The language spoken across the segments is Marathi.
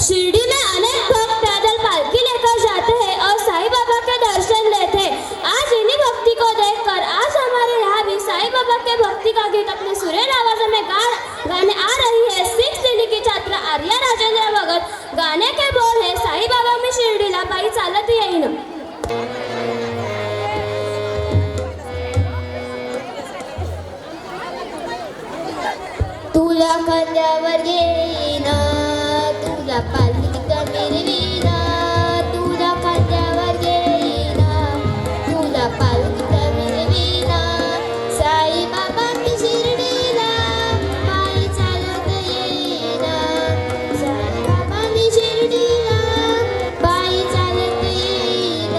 शिरडी में अनेक भक्त पैदल पालकी लेकर जाते हैं और साईं बाबा के दर्शन लेते हैं। आज इन्हीं भक्ति को देखकर आज हमारे यहाँ भी साईं बाबा के भक्ति का गीत अपने सुरेल आवाज में गाने आ रही है। 6 दिल्ली की छात्रा आर्या राजेंद्र भगत। गाने के बोल है साईं बाबा मी शिर्डीला पायी चालत येईन। तुला खांद्यावर घेईन, तुला पालखीत मिरवीन, तुला खांद्यावर घेईन, तुला पालखीत मिरवीन। साई बाबा मी शिर्डीला पायी चालत येईन, साई बाबा मी शिर्डीला पायी चालत येईन,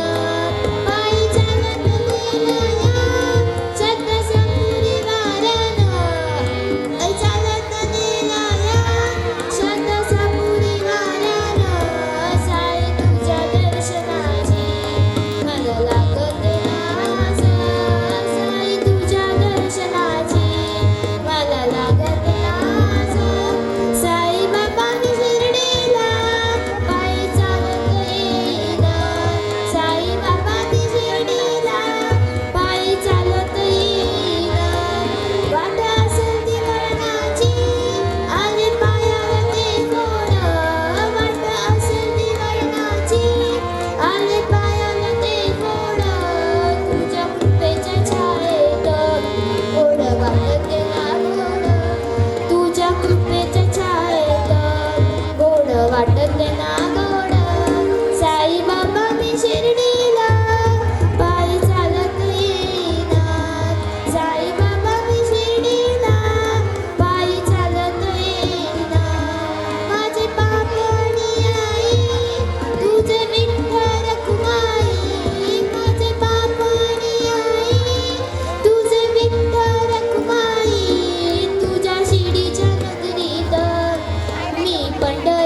पायी चालत नेलया छत्रसपुरी वाऱ्यानं, चालत नेलया छत्रसपुरी वाऱ्यानं। साई तुझ्या दर्शनाची मला लागते आस, साई तुझ्या दर्शनाची मला लागते आस। साई बाबा मी शिर्डीला पायी चालत येईन, साई बाबा मी शिर्डीला पायी चालत येईन। वाट असेल ती वळणाची आले पायावर ते कोण, वाट असेल ती वळणाची आले पायावर ते कोण। तुझ्या कृपेच्या छायेत गोड वाटते ना गोड, तुझ्या कृपेच्या छायेत गोड वाटते ना गोड। साई बाबा मी शिर्डीला पायी चालत येईन, साई बाबा मी शिर्डीला पायी चालत येईन। माझे पापणी आई तुझे विठ्ठल रखुमाई, माझे पापणी आई तुझे विठ्ठल रखुमाई। तुझ्या शिर्डीच्या नगरीत मी पंढरी